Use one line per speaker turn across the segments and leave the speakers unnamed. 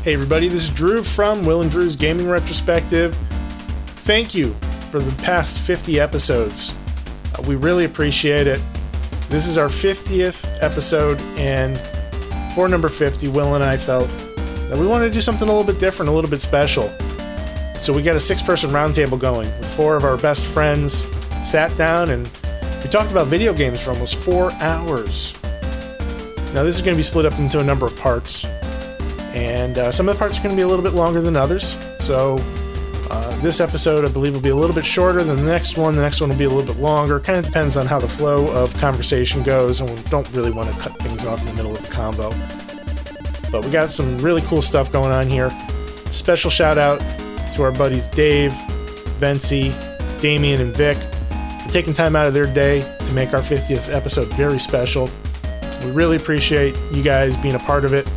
Hey everybody, this is Drew from Will and Drew's Gaming Retrospective. Thank you for the past 50 episodes. We really appreciate it. This is our 50th episode, and for number 50, Will and I felt that we wanted to do something a little bit different, a little bit special. So we got a 6-person roundtable going with 4 of our best friends, sat down, and we talked about video games for almost 4 hours. Now this is going to be split up into a number of parts, and some of the parts are going to be a little bit longer than others. So this episode, I believe, will be a little bit shorter than the next one. The next one will be a little bit longer. Kind of depends on how the flow of conversation goes, and we don't really want to cut things off in the middle of the combo. But we got some really cool stuff going on here. Special shout out to our buddies Dave, Vency, Damien, and Vic for taking time out of their day to make our 50th episode very special. We really appreciate you guys being a part of it.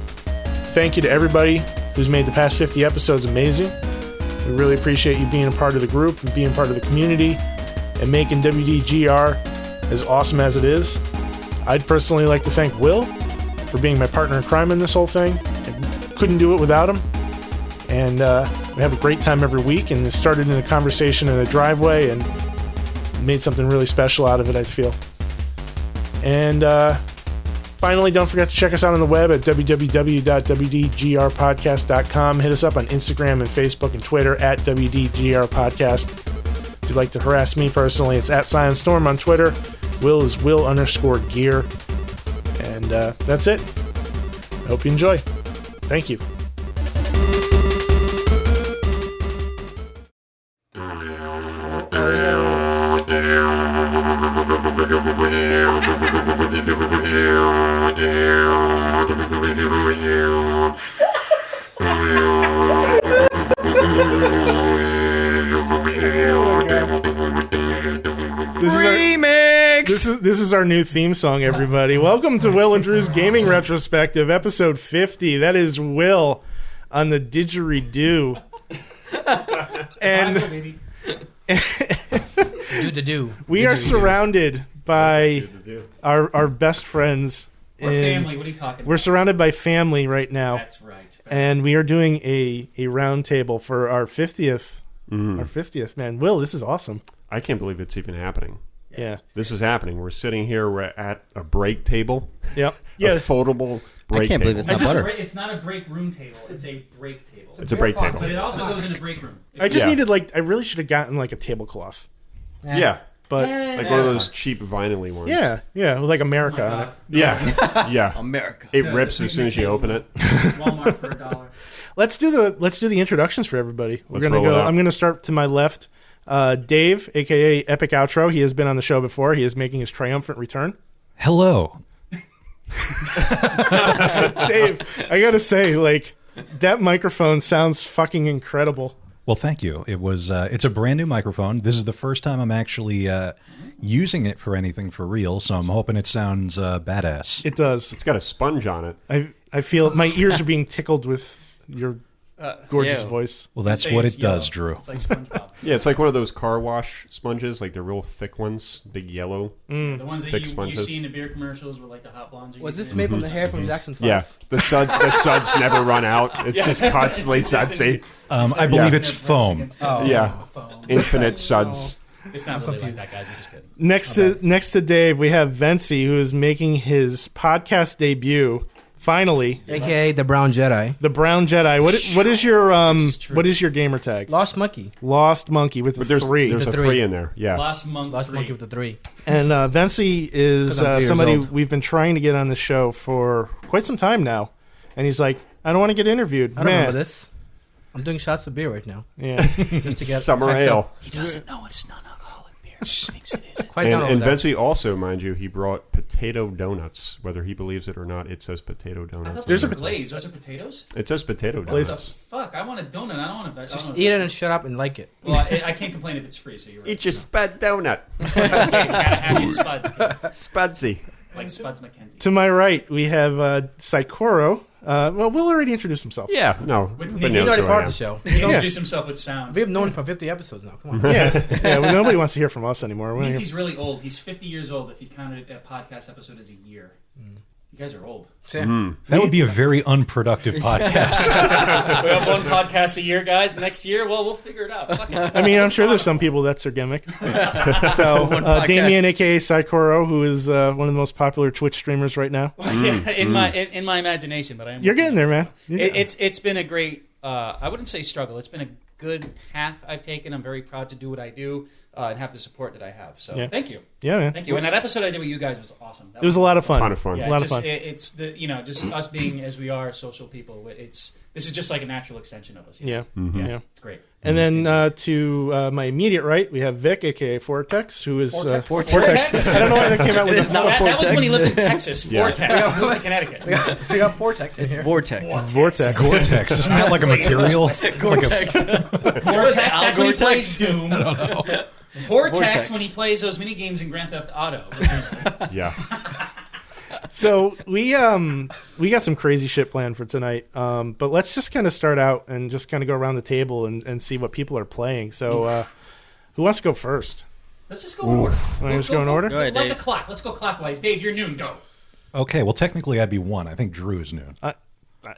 Thank you to everybody who's made the past 50 episodes amazing. We really appreciate you being a part of the group and being part of the community and making WDGR as awesome as it is. I'd personally like to thank Will for being my partner in crime in this whole thing. I couldn't do it without him. And we have a great time every week, and it started in a conversation in the driveway and made something really special out of it, I feel. And finally, don't forget to check us out on the web at www.wdgrpodcast.com. Hit us up on Instagram and Facebook and Twitter at WDGRPodcast. If you'd like to harass me personally, it's at ScionStorm on Twitter. Will is Will_gear. And that's it. I hope you enjoy. Thank you. This is our new theme song, everybody. Welcome to Will and Drew's Gaming Retrospective, episode 50. That is Will on the didgeridoo. And we are surrounded by our best friends.
We're family. What are you talking about?
We're surrounded by family right now.
That's right.
And we are doing a round table for our 50th. Our 50th, man. Will, this is awesome.
I can't believe it's even happening.
Yeah.
This is happening. We're sitting here. We're at a break table.
Yep.
A foldable break table.
I can't believe it's not butter.
It's not a break room table. It's a break table.
It's a break table.
But it also goes in a break room.
I just needed, I really should have gotten, a tablecloth.
Yeah.
But
one of those cheap vinyl-y ones.
Yeah, with America on it.
Yeah.
America.
It rips as soon as you open it.
Walmart for $1.
Let's do the introductions for everybody. We're gonna go. I'm gonna start to my left. Dave, aka Epic Outro. He has been on the show before. He is making his triumphant return.
Hello.
Dave, I gotta say, that microphone sounds fucking incredible.
Well, thank you. It's a brand new microphone. This is the first time I'm actually using it for anything for real, so I'm hoping it sounds badass.
It does.
It's got a sponge on it.
I feel my ears are being tickled with your gorgeous voice.
Well, that's what it does, Drew.
It's like SpongeBob.
Yeah, it's like one of those car wash sponges, the real thick ones, big yellow.
The ones that you see in the beer commercials with the hot blondes.
Was this made from the hair from Jackson 5?
Yeah, the suds never run out. It's just constantly sudsy.
I believe it's foam.
Foam.
Infinite suds.
It's not really like that, guys. We're just kidding.
Next to Dave, we have Vency, who is making his podcast debut. Finally,
aka the Brown Jedi.
The Brown Jedi. What is your gamer tag?
Lost Monkey.
Lost Monkey with the 3.
There's a 3 in there. Yeah.
Lost Monkey with
the 3.
And Vency is somebody we've been trying to get on the show for quite some time now. And he's like, I don't want to get interviewed.
I don't remember this. I'm doing shots of beer right now.
Yeah.
Just to get
summer ale.
He doesn't know it's non-alcoholic beer. He thinks it is.
And Vency also, mind you, he brought potato donuts. Whether he believes it or not, it says potato donuts.
I thought those are glazed. Those are potatoes?
It says potato
donuts.
donuts.
What the fuck? I want a donut. I don't want a vegetable.
Just eat it and shut up and like it.
Well, I can't complain if it's free, so you're right.
Eat your spud donut.
Okay, you gotta have your spuds.
Spudsy.
Like Spuds McKenzie.
To my right, we have Saikoro. Will already introduce himself.
Yeah, no.
He's already part of the show.
He introduced himself with sound.
We've known him for 50 episodes now. Come on.
Yeah, well, nobody wants to hear from us anymore.
It means he's really old. He's 50 years old if you counted a podcast episode as a year. You guys are old.
That would be a very unproductive podcast.
We have one podcast a year, guys. Next year, well, we'll figure it out. Fuck it.
I mean, I'm sure there's some people that's their gimmick. So, Damien, a.k.a. Saikoro, who is one of the most popular Twitch streamers right now.
In my imagination, but I'm.
You're getting there, man.
It's been a great. I wouldn't say struggle. It's been a good path I've taken. I'm very proud to do what I do and have the support that I have. So thank you.
Yeah, man.
Thank you. And that episode I did with you guys was awesome.
It was a lot of fun.
A ton of fun.
Yeah,
a lot of fun.
It's the just us being as we are social people. This is just like a natural extension of us.
Yeah.
Yeah, it's great.
And then to my immediate right, we have Vic, a.k.a. Vortex, who is...
Vortex?
I don't know why that came out with the
that was when he lived in Texas. Vortex. He moved to Connecticut.
We got Vortex in here.
Vortex. Isn't that like a material?
Vortex. That's when he plays Doom. Vortex when he plays those mini games in Grand Theft Auto.
Yeah.
So we got some crazy shit planned for tonight, but let's just kind of start out and just kind of go around the table and see what people are playing. So who wants to go first?
Let's just go in order.
Want to just go in order?
Go ahead, like the clock. Let's go clockwise. Dave, you're noon. Go.
Okay, well, technically I'd be 1. I think Drew is noon.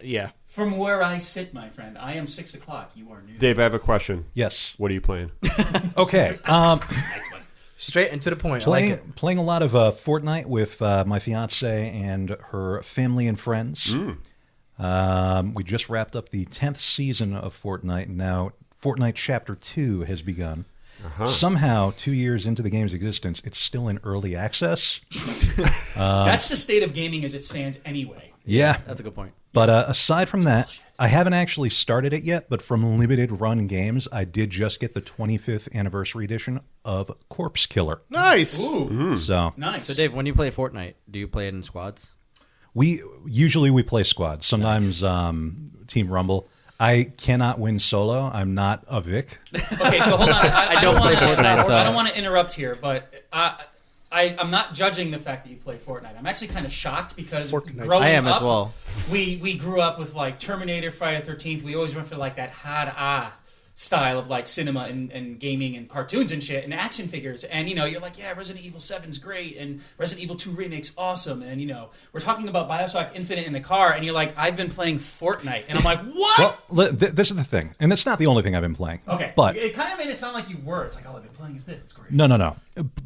Yeah.
From where I sit, my friend, I am 6 o'clock. You are noon.
Dave, I have a question.
Yes.
What are you playing?
Okay.
Nice one.
Straight and to the point.
Playing a lot of Fortnite with my fiance and her family and friends. We just wrapped up the 10th season of Fortnite, and now Fortnite Chapter 2 has begun. Somehow, 2 years into the game's existence, it's still in early access.
That's the state of gaming as it stands anyway.
Yeah.
That's a good point.
But aside from that, I haven't actually started it yet, but from Limited Run Games, I did just get the 25th anniversary edition of Corpse Killer.
Nice.
Ooh.
So
Nice.
So, Dave, when you play Fortnite, do you play it in squads?
we play squads, sometimes Team Rumble. I cannot win solo. I'm not a Vic.
Okay, so hold on. I don't
play Fortnite, so-
I don't want to interrupt here, but I'm not judging the fact that you play Fortnite. I'm actually kind of shocked because growing
I am
up,
as well.
we grew up with like Terminator, Friday the 13th. We always went for like that hard style of like cinema and gaming and cartoons and shit and action figures. And you're like, yeah, Resident Evil 7's great and Resident Evil 2 Remake's awesome. And we're talking about BioShock Infinite in the car, and you're like, I've been playing Fortnite, and I'm like, what?
Well, this is the thing, and it's not the only thing I've been playing.
Okay,
but
it kind of made it sound like you were. It's like, all I've been playing is this. It's great.
No.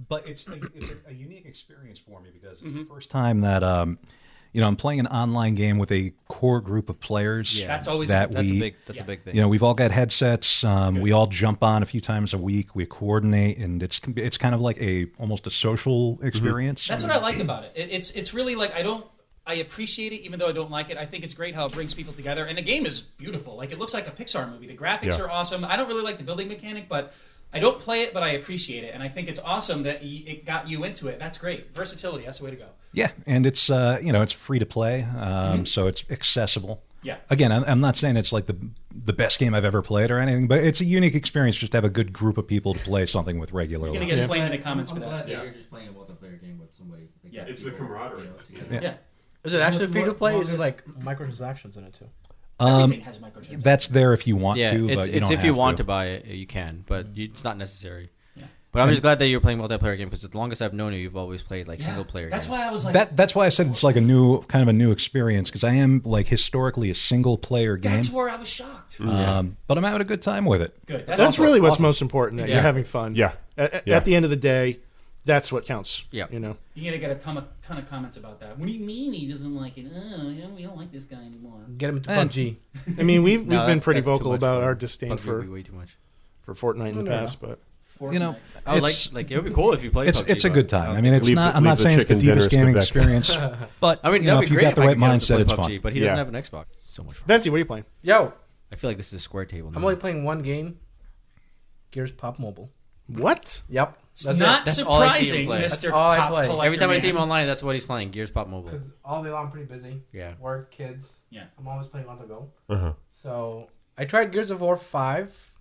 But it's a unique experience for me because it's the first time that I'm playing an online game with a core group of players.
Yeah.
That's always
That's a big thing.
We've all got headsets. We all jump on a few times a week. We coordinate, and it's kind of like almost a social experience.
That's what I like about it. It's really like I appreciate it even though I don't like it. I think it's great how it brings people together, and the game is beautiful. Like, it looks like a Pixar movie. The graphics are awesome. I don't really like the building mechanic, but I don't play it, but I appreciate it, and I think it's awesome that it got you into it. That's great. Versatility, that's the way to go.
Yeah, and it's it's free to play, so it's accessible.
Yeah.
Again, I'm not saying it's like the best game I've ever played or anything, but it's a unique experience just to have a good group of people to play something with regularly.
You're going to get flamed in the comments for
I'm glad
that.
that you're just playing a multiplayer game with somebody.
Yeah.
It's the camaraderie.
Yeah.
Is it actually free to play? Is it like microtransactions in it too?
Everything has microtransactions.
That's there if you want
Yeah,
to,
it's
but you don't
if
have
you want
to.
to buy it, you can, but it's not necessary.
Yeah.
But I'm just glad that you're playing multiplayer game because the longest I've known you, you've always played like single player.
That's
games.
why I was like,
That's why I said it's like a new experience because I am like historically a single player game.
that's where I was shocked.
But I'm having a good time with it.
Good.
That's really what's most important, that you're having fun.
Yeah.
At the end of the day, that's what counts.
Yeah.
You're going to get a ton of comments about that. What do you mean he doesn't like it? Oh, we don't like this guy anymore.
Get him to PUBG.
I mean, we've been pretty
that's too
vocal
much
about
for
our
me.
disdain
PUBG
for
would be way too much.
Fortnite in the past, but
Fortnite.
I would
It's-
like it would be cool if you played.
It's
PUBG,
it's a
but-
good time. I mean, it's
Leave
not.
the-
I'm
leave
not
the
saying it's the
chicken dinners
deepest
to
gaming
Vic.
experience, but
I mean,
if
that'd be
you
great
got the
if I
right
could get him to
mindset,
play
it's
PUBG,
fun.
But he doesn't have an Xbox. So much fun.
Vency, what are you playing?
Yo,
I feel like this is a square table.
I'm only playing one game. Gears Pop Mobile.
What?
Yep.
It's
That's
not
That's all I see him
surprising,
play.
Mr.
That's all I
Pop
play.
Collector
Every time I see him
Man.
online, that's what he's playing. Gears Pop Mobile.
Because all day long I'm pretty busy.
Yeah.
Work, kids.
Yeah.
I'm always playing on the go.
Uh-huh.
So I tried Gears of War 5.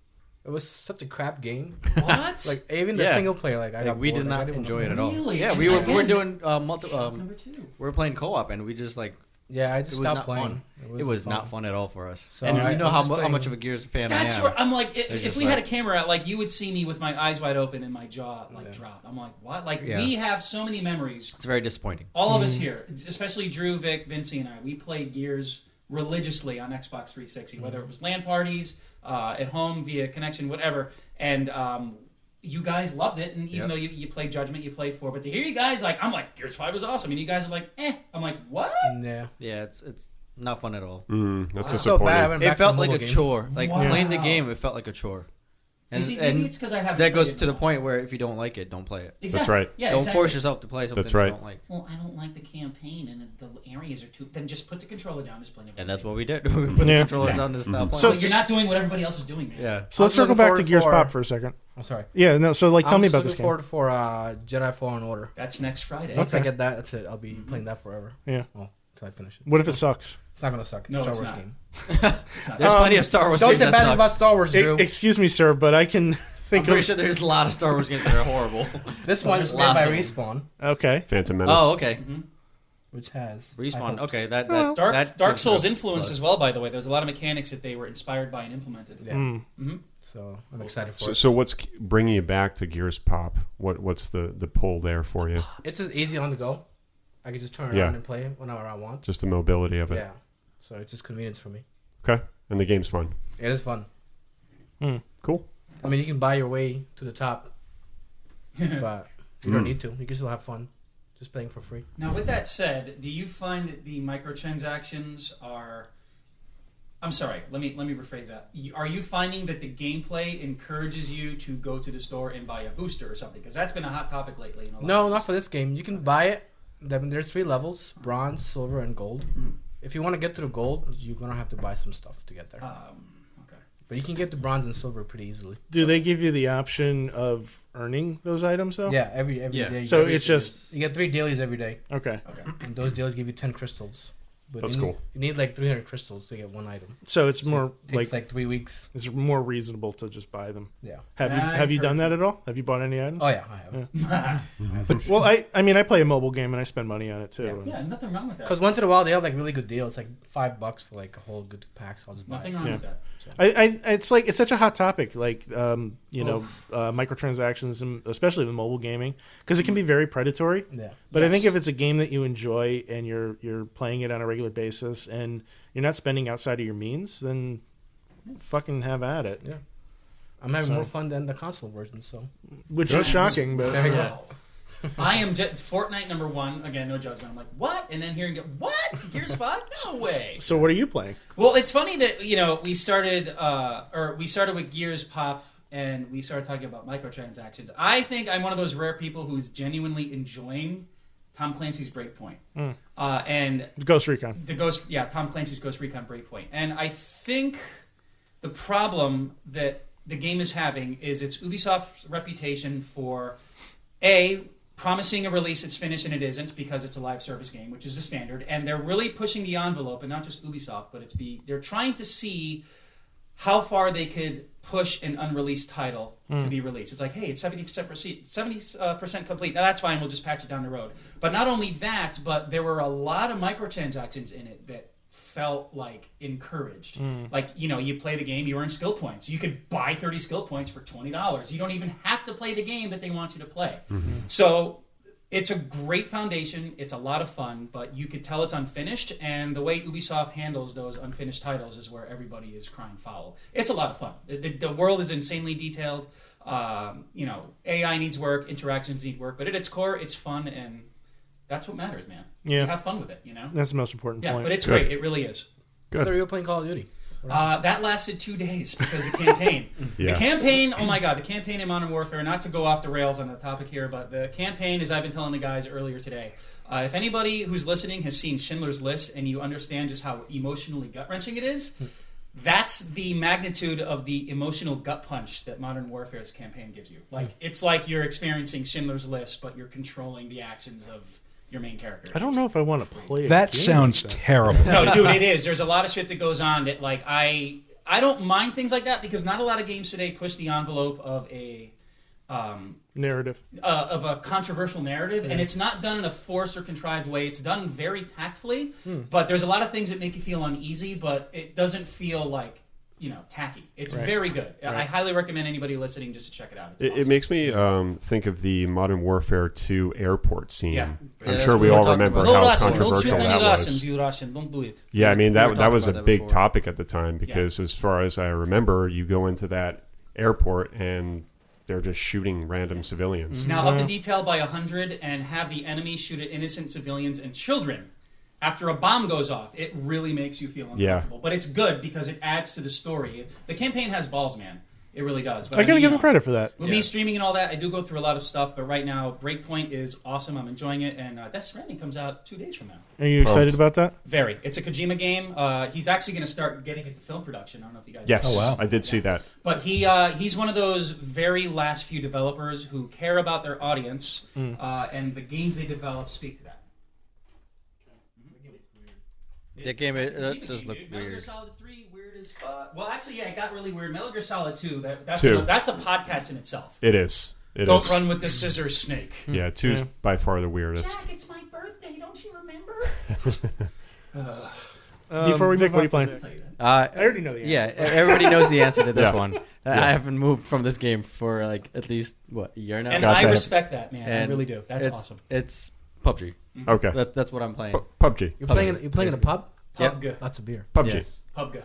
It was such a crap game.
What?
Like even the
Yeah.
single player, I got
We
bored.
did
Like, I
not
didn't
enjoy
wanna
it at all.
Really?
Yeah,
And
we were
again,
doing
Number two.
we were playing co-op and we just like
Yeah, I just
It was
stopped
not
playing.
fun. It was not fun at all for us.
So
And
I-
you know
I'm
how,
just
how
playing-
much of a Gears fan
That's
I am.
where I'm like,
It's
if
just
we
like-
had a camera out, like you would see me with my eyes wide open and my jaw like
Yeah.
drop. I'm like, what? Like
Yeah.
we have so many memories.
It's very disappointing.
All of us here, especially Drew, Vic, Vency, and I, we played Gears religiously on Xbox 360, whether it was LAN parties, at home via connection, whatever. And you guys loved it, and even
Yep.
though you played Judgment, you played 4, but to hear you guys like, I'm like, Gears 5 was awesome, and you guys are like, eh. I'm like, what?
Yeah.
Yeah, it's not fun at all.
That's
It's so
disappointing.
bad. I went back
It felt
to
like a
mobile game.
chore. Like
Wow.
playing the game, it felt like a chore.
You see, maybe it's because I haven't
that goes
played it
to the
in a
point where if you don't like it, don't play it.
Exactly.
right.
Yeah,
Don't
exactly.
force yourself to play something
That's right.
you don't like.
Well, I don't like the campaign, and the areas are too. Then just put the controller down, just play.
And that's what we did. We put the
Yeah.
controller
Exactly.
down to stop playing.
So-
But you're not doing what everybody else is doing, man.
yeah.
So let's
I'm
circle
looking
back to
forward
Gears
for-
Pop for a second.
I'm sorry.
Yeah, no. So like, tell
I'm
me
just
about this
looking
game.
forward for Jedi Fallen Order.
That's next Friday.
Once I
Okay.
get that, that's it. I'll be playing that forever.
Yeah.
Well, until I finish it.
What if it sucks?
It's not gonna suck. It's
No,
a Star
it's
Wars
not.
game.
It's not-
There's plenty of Star Wars
Don't
games
say
that
bad
suck.
about Star Wars, Drew.
Excuse me, sir, but I can
I'm
think
pretty
of.
sure there's a lot of Star Wars games that are horrible.
This one's made
lots
by
of them.
Respawn,
Okay.
Phantom Menace.
Oh, okay.
which has high
Respawn.
hopes.
Okay, that
Dark
gives
Souls
me a
influence
buzz.
as well. By the way, there's a lot of mechanics that they were inspired by and implemented.
Yeah.
Hmm.
So I'm excited for
So,
it.
so what's bringing you back to Gears Pop? What's the pull there for you?
It's just easy on the go. I can just turn it
Yeah.
on and play it whenever I want.
Just the mobility of it.
Yeah. So it's just convenience for me.
Okay. And the game's fun.
It is fun.
Cool.
I mean, you can buy your way to the top, but you don't need to. You can still have fun just playing for free.
Now, with that said, do you find that the microtransactions are? I'm sorry. Let me rephrase that. Are you finding that the gameplay encourages you to go to the store and buy a booster or something? Because that's been a hot topic lately. In a lot
No,
of
not for this game. You can buy it. There's 3 levels: bronze, silver, and gold. If you want to get to the gold, you're gonna have to buy some stuff to get there.
Okay.
But you can get the bronze and silver pretty easily.
Do they give you the option of earning those items though?
Yeah, every
Yeah.
day.
So
every
it's
day
just-
you get 3 dailies every day,
Okay.
and those dailies give you 10 crystals. But
That's
you need,
cool.
You need like 300 crystals to get one item.
So it's
So
more
it takes
like
like 3 weeks.
it's more reasonable to just buy them.
Yeah.
Have you done that at all? Have you bought any items?
Oh yeah, I have.
Well, I mean I play a mobile game and I spend money on it too. and-
Yeah, nothing wrong with that.
Because once in a while they have like really good deals, like $5 for like a whole good pack. So I'll just buy
Nothing
it.
wrong
Yeah.
with that.
It's like it's such a hot topic, like microtransactions, and especially with mobile gaming, because it can be very predatory.
Yeah.
But I think
Yes.
if it's a game that you enjoy and you're playing it on a regular basis and you're not spending outside of your means, then fucking have at it.
Yeah. I'm having
So-
more fun than the console version. So
Which is shocking, but
there you go.
I am Fortnite number 1. Again, no judgment. I'm like, what? And then hearing what? Gears 5? No way.
so what are you playing?
Well, it's funny that we started with Gears Pop and we started talking about microtransactions. I think I'm one of those rare people who's genuinely enjoying Tom Clancy's Breakpoint, and
Ghost Recon.
Tom Clancy's Ghost Recon Breakpoint, and I think the problem that the game is having is it's Ubisoft's reputation for promising a release that's finished and it isn't because it's a live service game, which is the standard, and they're really pushing the envelope, and not just Ubisoft, but they're trying to see how far they could push an unreleased title to be released. It's like, hey, it's 70% complete. Now that's fine. We'll just patch it down the road. But not only that, but there were a lot of microtransactions in it that felt like encouraged. Like, you play the game, you earn skill points. You could buy 30 skill points for $20. You don't even have to play the game that they want you to play. So it's a great foundation. It's a lot of fun, but you could tell it's unfinished. And the way Ubisoft handles those unfinished titles is where everybody is crying foul. It's a lot of fun. The world is insanely detailed. AI needs work, interactions need work, but at its core, it's fun, and that's what matters, man.
Yeah.
You have fun with it,
That's the most important
Yeah,
point.
but it's
Good.
great. It really is.
I thought you were playing Call of Duty.
That lasted 2 days because the campaign.
Yeah.
The campaign, oh my god, the campaign in Modern Warfare, not to go off the rails on the topic here, but the campaign, as I've been telling the guys earlier today, if anybody who's listening has seen Schindler's List and you understand just how emotionally gut-wrenching it is, that's the magnitude of the emotional gut punch that Modern Warfare's campaign gives you. Like, it's like you're experiencing Schindler's List, but you're controlling the actions of your main character.
I don't know if I want to play.
That
a game
sounds
like that.
terrible.
No, dude, it is. There's a lot of shit that goes on that, like, I don't mind things like that because not a lot of games today push the envelope of a
narrative.
Of a controversial narrative, and it's not done in a forced or contrived way. It's done very tactfully, but there's a lot of things that make you feel uneasy, but it doesn't feel like, tacky. It's very good. I highly recommend anybody listening just to check it out. It's awesome.
It makes me think of the Modern Warfare 2 airport scene.
Yeah.
I'm sure we all remember how controversial
don't
that was.
You Russian, don't do it.
Yeah, I mean, that was a
about that
big
before.
topic at the time because as far as I remember, you go into that airport and they're just shooting random civilians.
Now, up the detail by 100 and have the enemy shoot at innocent civilians and children. After a bomb goes off, it really makes you feel uncomfortable. But it's good because it adds to the story. The campaign has balls, man. It really does. But
I gotta give him credit for that.
With me streaming and all that, I do go through a lot of stuff, but right now, Breakpoint is awesome. I'm enjoying it, and Death Stranding comes out 2 days from now.
Are you excited about that?
Very. It's a Kojima game. He's actually going to start getting into film production. I don't know if you guys
Yes,
know.
Oh, wow.
I did see that.
But he's one of those very last few developers who care about their audience, and the games they develop speak to that.
That game
That's a Kojima
does
game,
look
dude. Metal Gear
weird.
Solid 3, weird as fuck. Well, actually, yeah, it got really weird. Metal Gear Solid 2, that's
Two.
a podcast in itself.
It is.
Don't run with the scissors, Snake.
Yeah, 2's by far the weirdest.
Jack, it's my birthday. Don't you remember?
Before we
Vic,
move on,
I'll tell you that.
I already know the answer.
Yeah, everybody knows the answer to this
Yeah.
one. I haven't moved from this game for like at least a year now.
And
Gotcha.
I respect that, man. I
And
really do. That's
it's,
awesome.
It's PUBG.
Okay.
That's what I'm playing.
PUBG.
You're playing in a pub?
PUBG.
Lots of beer.
PUBG.
Yes.
PUBG.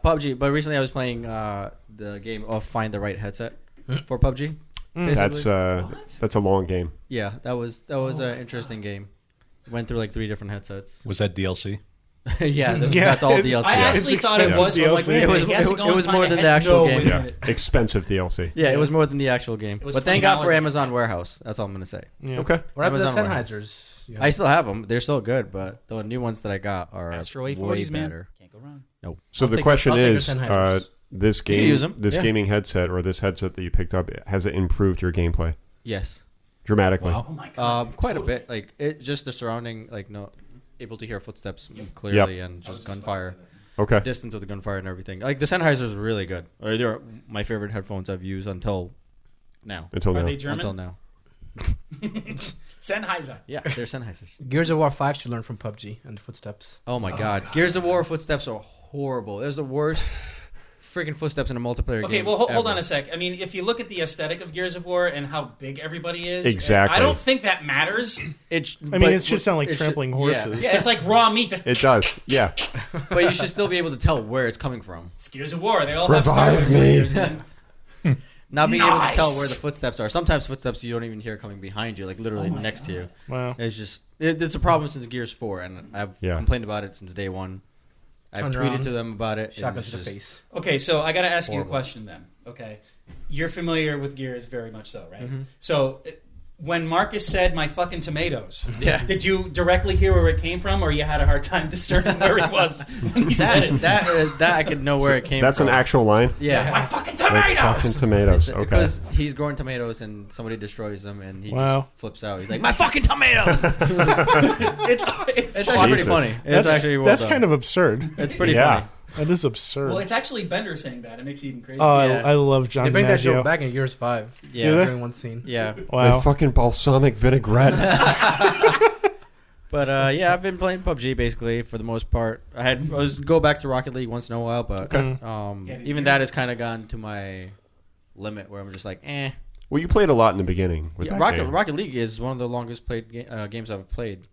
PUBG. But recently I was playing the game of Find the Right Headset for PUBG.
That's
What?
that's a long game.
Yeah, that was an interesting game. Went through like 3 different headsets.
Was that DLC?
Yeah,
Yeah,
that's all DLC.
I actually
It's
thought it was.
expensive
So I'm like,
DLC.
wait a
It
minute,
was-
he has to
it
go and
was
find
more
a
than
head-
the actual
no,
game.
wait a
Yeah,
minute.
expensive DLC.
Yeah, it was more than the actual game.
was
But thank God for
$20.
Amazon Warehouse. That's all I'm gonna say.
Yeah.
Okay.
What happened to the
Amazon Warehouse.
Sennheisers?
I still have them. They're still good, but the new ones that I got are
Astro
way
A40s, man.
better.
Can't go wrong.
So
I'll
the
take
question
I'll take your
is,
Sennheisers.
this
can use 'em.
this
Yeah.
gaming headset or this headset that you picked up, has it improved your gameplay
Yes.
dramatically?
Wow.
Oh my god.
Quite a bit. Like it just the surrounding, like able to hear footsteps clearly and
I was
just
just about to
gunfire,
say that.
Okay.
distance of the gunfire and everything. Like the Sennheisers are really good. Or they're my favorite headphones I've used until now.
Until
Are
now.
they German?
Until now.
Sennheiser.
Yeah, they're Sennheisers.
Gears of War 5 should learn from PUBG and the footsteps.
Oh my God. Gears of War footsteps are horrible. There's the worst freaking footsteps in a multiplayer
Okay,
game.
well, hold on
ever.
a sec. I mean, if you look at the aesthetic of Gears of War and how big everybody is,
Exactly.
I don't think that matters.
I mean, it should sound like trampling horses.
Yeah, it's like raw meat. Just
It does. Yeah.
But you should still be able to tell where it's coming from.
it's Gears of War. They all have
Revive
steroids.
me.
Man.
Not being able to tell
Nice.
where the footsteps are. Sometimes footsteps you don't even hear coming behind you, like literally
Oh my
next to you.
Wow.
It's just it's a problem since Gears 4, and I've complained about it since day one. I've
Turned
tweeted
around,
to them about it.
Shotgun
and
to the
it's just-
face.
Okay, so I got to ask you a
Horrible.
question then. Okay, you're familiar with Gears very much so, right?
Mm-hmm.
So when Marcus said "my fucking tomatoes,"
Yeah.
did you directly hear where it came from, or you had a hard time discerning where it was when he said it?
That I could know where it came
That's
from.
an actual line.
Yeah.
My fucking
Like fucking
tomatoes.
tomatoes. Okay.
Because he's growing tomatoes and somebody destroys them and he
Wow.
just flips out. He's like, my fucking tomatoes!
It's
It's
awesome.
actually
Jesus.
pretty funny. It's actually well
that's
done.
kind of absurd.
It's pretty
Yeah.
funny.
That is absurd.
Well, it's actually Bender saying that. It makes it even crazier.
Oh,
Yeah.
I love John
They bring that
DiMaggio.
joke back in Gears 5.
Yeah.
Do they?
During one scene.
Yeah.
Wow.
My fucking balsamic vinaigrette.
But yeah, I've been playing PUBG basically for the most part. I was go back to Rocket League once in a while, but
Yeah, dude,
even that has kind of gone to my limit where I'm just like, eh.
Well, you played a lot in the beginning. With
Yeah,
that game.
Rocket League is one of the longest played games I've played.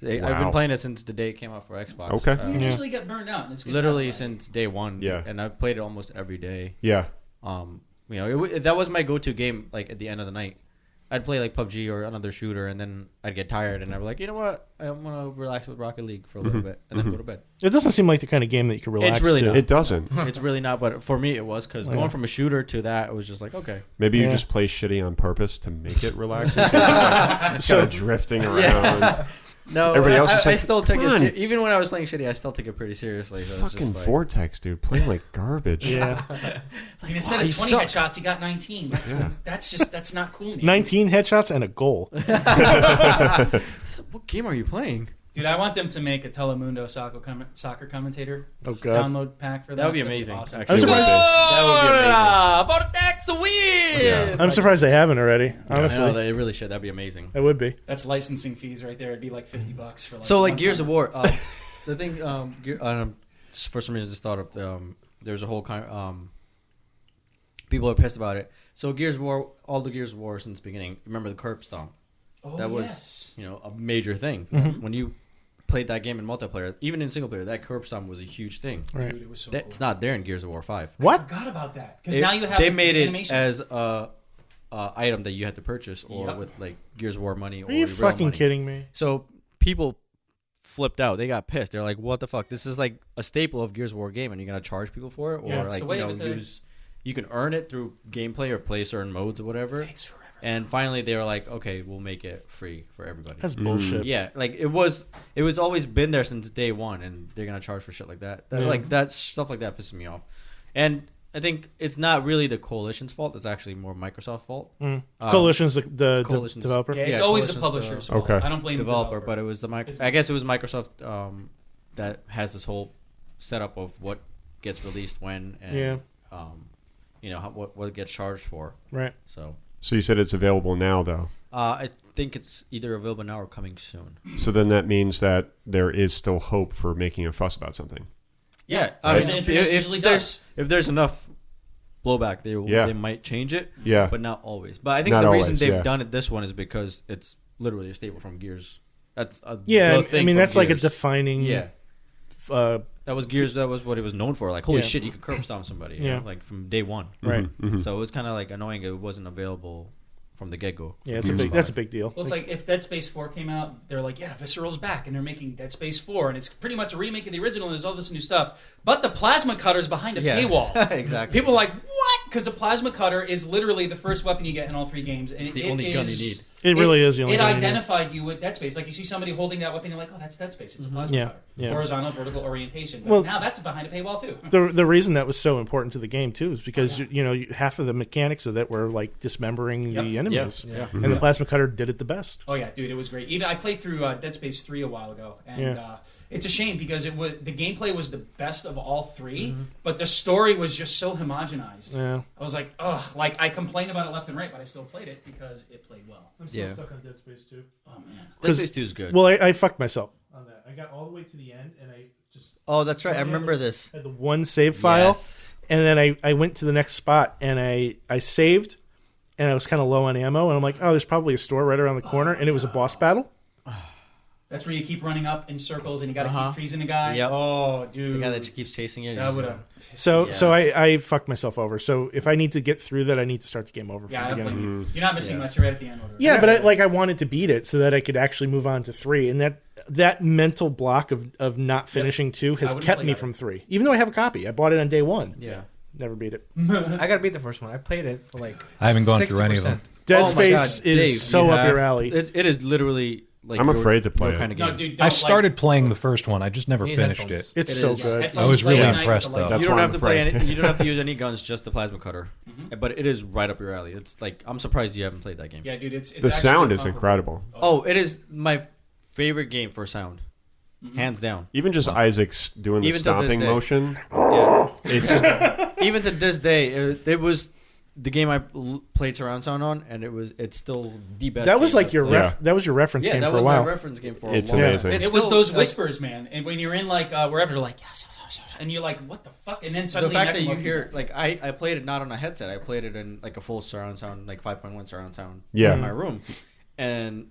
I've
Wow.
been playing it since the day it came out for Xbox.
Okay.
You eventually get burned out, and it's good to
Literally
have that.
since day one.
Yeah.
And I've played it almost every day.
Yeah.
That was my go-to game. Like at the end of the night, I'd play like PUBG or another shooter, and then I'd get tired, and I'd be like, you know what, I'm gonna relax with Rocket League for a little bit, and then go to bed.
It doesn't seem like the kind of game that you can relax
It's really
to.
not.
It doesn't.
It's really not, but for me it was because going from a shooter to that, it was just like okay.
Maybe you
Yeah.
just play shitty on purpose to make it relaxing. So it's kind of drifting around.
No,
Everybody else
I,
is
I
like,
still took
"Come on."
it. Even when I was playing shitty, I still took it pretty seriously. So it's
Fucking
just like,
Vortex, dude. Playing like garbage.
Yeah.
And instead
you
of 20
suck.
headshots, he got 19. That's not cool. Man.
19 headshots and a goal.
What game are you playing?
Dude, I want them to make a Telemundo soccer commentator
Oh, God.
download pack for that.
That would be
That'd
amazing.
awesome.
Actually,
I'm surprised-
that would be amazing.
Vortex win!
Yeah.
I'm surprised they haven't already.
I
Honestly,
know, they really should. That'd be amazing.
it would be.
That's licensing fees right there. It'd be like $50 for like.
So like
one
Gears of
comment.
War, the thing, for some reason, I just thought of there's a whole kind. People are pissed about it. So Gears of War, all the Gears of War since the beginning. Remember the curb stomp?
Oh,
That was
yes.
a major thing when you played that game in multiplayer. Even in single player, that curb stomp was a huge thing.
Right.
Dude, it was so
That's
cool.
not there in Gears of War 5.
I
What?
forgot about that because now you have
They
the
made it
animations.
as a item that you had to purchase or
Yep.
with like Gears of War money or
Are you
real
fucking
money.
kidding me?
So people flipped out. They got pissed. They're like, "What the fuck? This is like a staple of Gears of War game, and you're gonna charge people for it, or
Yeah, it's
like
the way of it today.
you can earn it through gameplay or play certain modes or whatever."
Takes forever.
And finally, they were like, "Okay, we'll make it free for everybody."
That's bullshit.
Yeah, like it was always been there since day one, and they're gonna charge for shit like that.
Yeah.
Like that stuff like that pisses me off. And I think it's not really the coalition's fault. It's actually more Microsoft's fault.
Coalition's the
Coalition's-
developer.
Yeah, it's
Yeah,
always the
Coalition's
publisher's
the-
fault.
Okay.
I don't blame
Developer,
the
but it was the
It's-
I guess it was Microsoft that has this whole setup of what gets released when, and
Yeah.
what gets charged for.
Right.
So
So you said it's available now, though.
I think it's either available now or coming soon.
So then that means that there is still hope for making a fuss about something.
Yeah,
I
as
mean,
the internet
if
usually
there's-
does.
If there's enough blowback,
Yeah.
they might change it.
Yeah.
But not always. But I think
Not
the reason
always,
they've
yeah.
done it this one is because it's literally a staple from Gears. That's
Yeah,
the
I
thing
mean
from
that's like a
Gears.
defining.
Yeah.
Uh,
That was Gears. That was what it was known for. Like, holy
Yeah.
shit, you can curb stomp somebody.
Yeah.
Like from day one.
Right.
Mhm.
So it was kind of like annoying. It wasn't available from the get go.
Yeah, that's a big deal.
Well, it's like if Dead Space 4 came out, they're like, yeah, Visceral's back, and they're making Dead Space 4, and it's pretty much a remake of the original, and there's all this new stuff. But the plasma cutter's behind a paywall.
Exactly.
People are like, what? Because the plasma cutter is literally the first weapon you get in all three games, and
the only gun you need.
It really is the only
It
gun you need.
identified you with Dead Space. Like you see somebody holding that weapon, you're like, oh, that's Dead Space. It's a plasma
Yeah,
cutter.
yeah.
Horizontal, vertical orientation. But
Well-
now that's behind a paywall too.
The reason that was so important to the game too is because half of the mechanics of it were like dismembering the enemies,
Yeah.
and the plasma cutter did it the best.
Oh yeah, dude, it was great. Even I played through Dead Space 3 a while ago, and it's a shame because the gameplay was the best of all three, but the story was just so homogenized.
Yeah.
I was like, ugh, like I complained about it left and right, but I still played it because it played well.
I'm
still Yeah.
stuck on Dead Space 2.
Oh man,
Dead Space 2 is good.
Well, I fucked myself on that. I got all the way to the end, and I just
Oh, that's right. I remember this.
had the one save file,
Yes.
and then I went to the next spot, and I saved, and I was kind of low on ammo, and I'm like, oh, there's probably a store right around the corner, and it was a boss battle.
that's where you keep running up in circles and you got to keep freezing the guy.
Yep.
Oh, dude,
The guy that just keeps chasing you.
that would have.
So
Yes.
so I fucked myself over. So if I need to get through that, I need to start the game over
Yeah, I
from
don't
the beginning.
blame you. You're not missing much. You're right at the end. Order.
Yeah, but I wanted to beat it so that I could actually move on to 3, and that mental block of not finishing 2 has
I wouldn't
kept
play
me
that.
from 3. Even though I have a copy, I bought it on day 1.
Yeah.
Never beat it.
I gotta beat the first one. I played it for like.
I haven't gone through any of
60%.
them.
Dead
Oh my
Space
God,
is
Dave,
so
you
up your
have-
alley.
It is literally like
I'm afraid to play
your
it.
kind of game.
No, dude,
I
don't,
started playing the first one. I just never
Need
finished
headphones.
it.
It's
It
so
is.
good.
Headphones
I was really
play at night with
impressed,
the lights
though.
on.
You don't
why
have
I'm
to play
afraid.
any. You don't have to use any guns. Just the plasma cutter. But it is right up your alley. It's like I'm surprised you haven't played that game.
Yeah, dude, it's
The
actually
sound is
comparable.
incredible.
Oh, it is my favorite game for sound, hands down.
Even just Isaac's doing the
Even to this
stomping
day.
motion.
Yeah.
It's
Even to this day, it was the game I played surround sound on, and it's still the best.
That was
game
like
I've
your
played.
that was your reference
Yeah,
game
that
for a
was
while.
my reference game for
It's
a while.
amazing.
It
It's
was
still,
those
like,
whispers, man. And when you're in like wherever, they're like, and you're like, what the fuck? And then
The
suddenly
fact that you
Necromorph
hear
comes
like I played it not on a headset. I played it in like a full surround sound, like 5.1 surround sound
Yeah.
in my room, and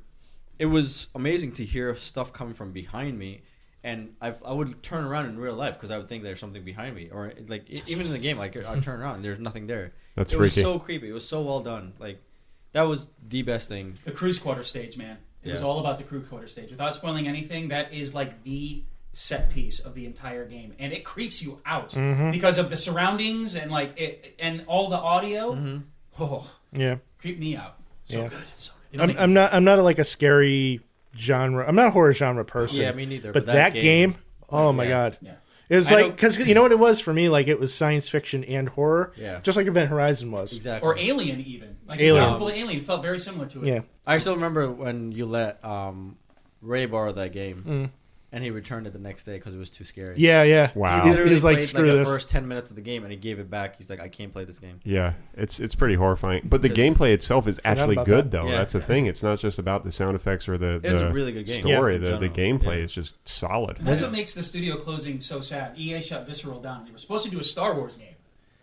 it was amazing to hear stuff coming from behind me. And I would turn around in real life because I would think there's something behind me, or like even in the game, like I'd turn around and there's nothing there.
That's
it was
freaky.
so creepy. It was so well done. Like that was the best thing.
the cruise quarter stage, man. It was
Yeah.
all about the cruise quarter stage. Without spoiling anything, that is like the set piece of the entire game, and it creeps you out because of the surroundings and like it and all the audio. Oh,
Yeah.
creep me out. So
Yeah.
good, so good. They don't make
I'm not like a scary genre. I'm not a horror genre person.
Yeah, me neither.
But that game, oh my
Yeah.
god.
Yeah.
It was
I
like
know-
because you know what it was for me. Like it was science fiction and horror.
Yeah.
Just like Event Horizon was.
exactly.
Or Alien, even like
Alien.
Alien. Alien felt very similar to it.
Yeah.
I still remember when you let Ray borrowed that game, and he returned it the next day because it was too scary.
Yeah.
Wow.
He's
Literally
like,
played,
screw
the
this.
first 10 minutes of the game, and he gave it back. He's like, I can't play this game.
Yeah, it's pretty horrifying. But the gameplay itself is actually
about
good,
that.
though.
Yeah.
That's the thing. It's not just about the sound effects or the
It's a really good game.
story.
Yeah.
The
In
gameplay
general.
is just solid.
And that's what makes the studio closing so sad. EA shut Visceral down. They were supposed to do a Star Wars game.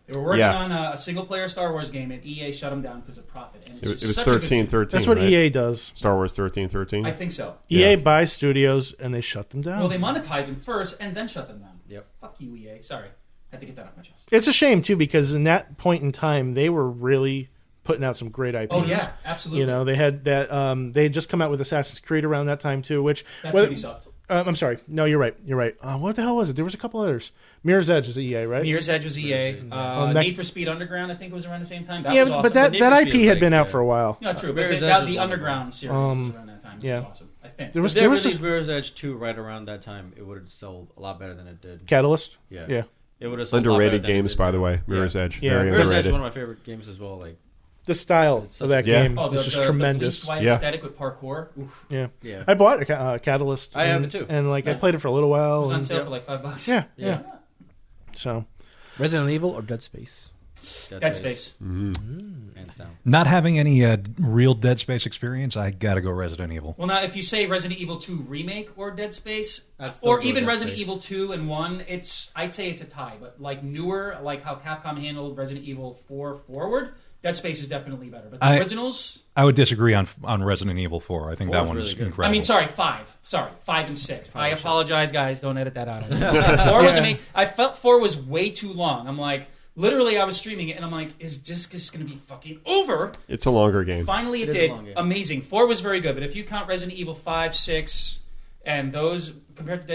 They were working on a single-player Star Wars game, and EA shut them down because of profit. And
It was
just such a good
13-13.
That's what
right?
EA does.
Star Wars 13-13.
I think so.
EA
Yeah.
buys studios and they shut them down.
Well, they monetize them first and then shut them down.
Yep.
Fuck you, EA. Sorry. Had to get that off my chest.
It's a shame too because in that point in time they were really putting out some great IPs.
Oh, yeah. Absolutely.
You know, they had that. They had just come out with Assassin's Creed around that time too. Which
That's
well,
Ubisoft.
I'm sorry. No, you're right. You're right. What the hell was it? There was a couple others. Mirror's Edge is EA, right?
Mirror's Edge was EA.
next-
Need for Speed Underground, I think, was around the same time. That
Yeah,
was awesome.
but that
Need for
IP
Speed is
had
like,
been out for a while.
No, true. But
Mirror's
the,
Edge
that,
was
the
one of
Underground series was around that time, which
yeah.
was awesome. I think.
There was
If they
there was
released
a
Mirror's Edge 2 right around that time, it would have sold a lot better than it did.
Catalyst.
Yeah.
Yeah.
It would have sold
Underrated
a lot better than
games,
it did.
by the way. Mirror's Edge.
Yeah.
Very
Mirror's Edge
underrated.
is one of my favorite games as well. Like,
The style
It's
of
such
that
a-
game
Oh,
is just tremendous.
The white
Yeah.
aesthetic with parkour. Oof.
Yeah.
yeah.
I bought a Catalyst.
I have
and-
it too.
And like I
Yeah.
played it for a little while.
It was on
and-
sale for like $5.
Yeah.
Yeah.
So
Resident Evil or Dead Space?
Dead Space.
Hands down.
Not having any real Dead Space experience, I gotta go Resident Evil.
Well, now if you say Resident Evil 2 remake or Dead Space,
I'd still
or
go
even
Dead
Resident
Space.
Evil 2 and 1, I'd say it's a tie. But like newer, like how Capcom handled Resident Evil 4 forward, Dead Space is definitely better. But the originals,
I would disagree on Resident Evil 4. I think
4
that
is
one is
really good.
incredible.
I mean, sorry, 5. Sorry, 5 and 6. I apologize, guys. Don't edit that out. 4 was amazing. I felt 4 was way too long. I'm like, literally, I was streaming it, and I'm like, is this going to be fucking over?
It's a longer game.
Finally, it
It is a
did.
long game.
Amazing. 4 was very good, but if you count Resident Evil 5, 6, and those compared to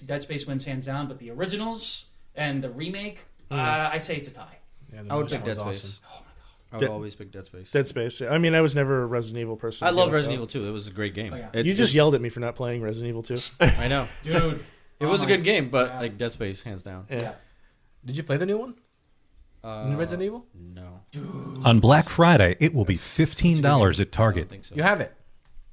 Dead Space wins hands down. But the originals and the remake, I say it's a tie.
Yeah,
I would
first
pick
one
Dead
was
Space.
awesome.
I would
Dead-
always pick Dead Space.
Dead Space. I mean, I was never a Resident Evil person.
I love
though.
Resident Evil 2. It was a great game.
Oh, yeah.
It-
You just
it's-
yelled at me for not playing Resident Evil 2.
I know.
Dude.
It was a
my
good game, but
God.
like Dead Space, hands down.
Yeah.
Did you play the new one? Resident Evil?
No.
on Black Friday, it will be $15 at
I don't
Target.
think so.
You have it.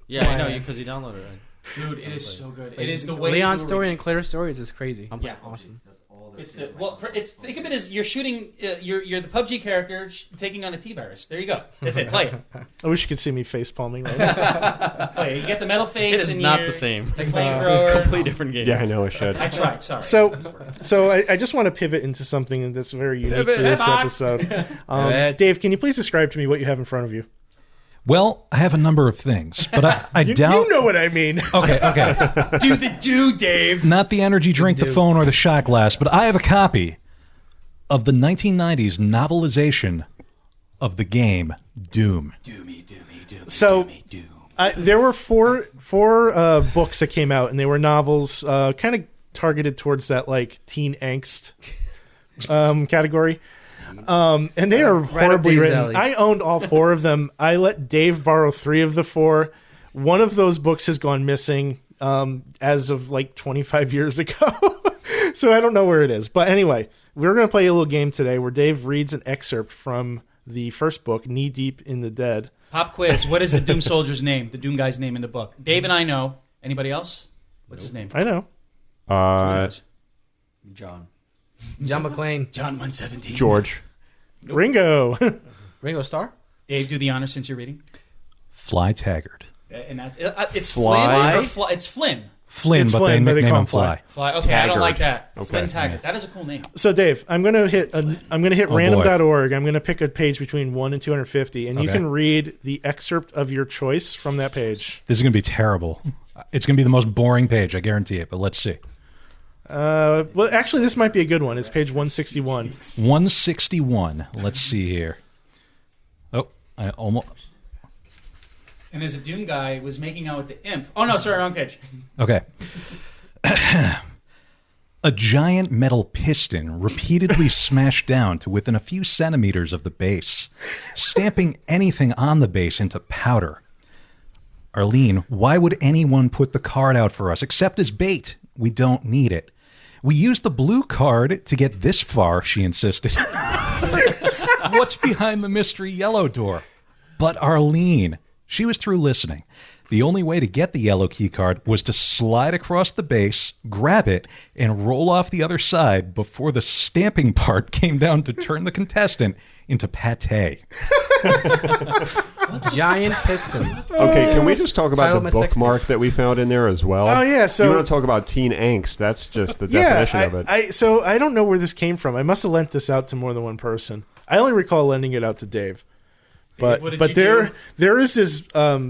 Yeah, I know because you downloaded it.
Dude, it is so good.
Like,
It is the way
Leon's
you
story and Claire's story is just crazy.
I'm-
It's
Yeah.
awesome.
That's all
It's
this
the think of it as you're shooting. You're the PUBG character taking on a T-virus. There you go. That's it. Play it.
I wish you could see me face palming right now.
Play it. You get the metal
It
face
is
and
not
you're
the same.
the
It's
flamethrower.
a completely different game.
Yeah, I know. I should.
I tried. Sorry.
So I just want to pivot into something that's very unique for this episode. Dave, can you please describe to me what you have in front of you?
Well, I have a number of things, but I doubt.
You know what I mean.
Okay.
do the do, Dave.
Not the energy drink, the phone, or the shot glass, but I have a copy of the 1990s novelization of the game Doom.
So there were four books that came out, and they were novels, kind of targeted towards that like teen angst category. And they are horribly
Dave's
written.
alley.
I owned all four of them. I let Dave borrow 3 of the 4. One of those books has gone missing as of like 25 years ago. So I don't know where it is. But anyway, we're going to play a little game today where Dave reads an excerpt from the first book, Knee Deep in the Dead.
Pop quiz. What is the Doom soldier's name? The Doom guy's name in the book. Dave and I know. Anybody else? What's his name?
I know.
Who knows?
John.
John McClane.
John 117.
George.
Ringo.
Ringo Starr?
Dave, do the honor since you're reading.
Fly Taggart.
And that, it's
Fly?
Flynn or it's Flynn.
Flynn,
It's
but
Flynn,
they
but they
nickname
call
him
him Fly.
Fly.
Fly. Okay, I don't
Taggart.
like that.
Okay.
Flynn Taggart. That is a cool name.
So Dave, I'm gonna hit random.org. I'm gonna pick a page between 1 and 250, and you
Okay.
can read the excerpt of your choice from that page.
This is going to be terrible. It's going to be the most boring page, I guarantee it, but let's see.
Well, actually, this might be a good one. It's page 161.
161. Let's see here. Oh, I almost.
And as a Doom guy was making out with the imp. Oh no, sorry, wrong page.
Okay. A giant metal piston repeatedly smashed down to within a few centimeters of the base, stamping anything on the base into powder. Arlene, why would anyone put the card out for us except as bait? We don't need it. We used the blue card to get this far, she insisted. What's behind the mystery yellow door? But Arlene, she was through listening. The only way to get the yellow key card was to slide across the base, grab it, and roll off the other side before the stamping part came down to turn the contestant into pate.
Giant piston.
Okay, can we just talk about
Title
the
my sex
bookmark that we found in there as well?
Oh, yeah, so-
you want to talk about teen angst? That's just the definition of it.
So I don't know where this came from. I must have lent this out to more than one person. I only recall lending it out to Dave. But
what did
but
you
there
do?
there is this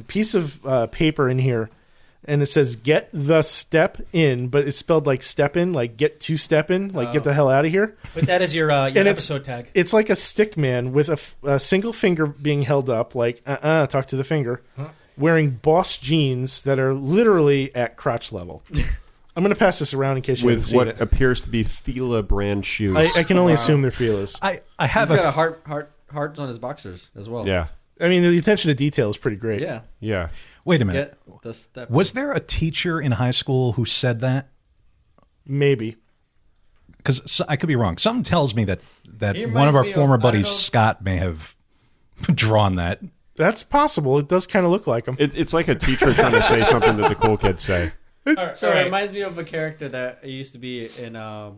piece of paper in here, and it says "Get the step in," but it's spelled like "step in," like "get to step in," like "get the hell out of here."
But that is your episode tag.
It's like a stick man with a single finger being held up, like talk to the finger, wearing Boss jeans that are literally at crotch level. I'm going to pass this around in case you haven't
With
seen
what
it.
appears to be Fila brand shoes.
I can only assume they're Fila's.
I have
He's got a heart on his boxers as well.
yeah.
I mean, the attention to detail is pretty great.
Yeah.
Yeah.
Wait a minute.
Get the step.
Was there a teacher in high school who said
Maybe.
Because I could be wrong. Something tells me that
He
one of
reminds
our
me of-
former
I don't
buddies,
know.
Scott, may have drawn that.
That's possible. It does kind of look like him.
It's like a teacher trying to say something that the cool kids say.
So it reminds me of a character that used to be in a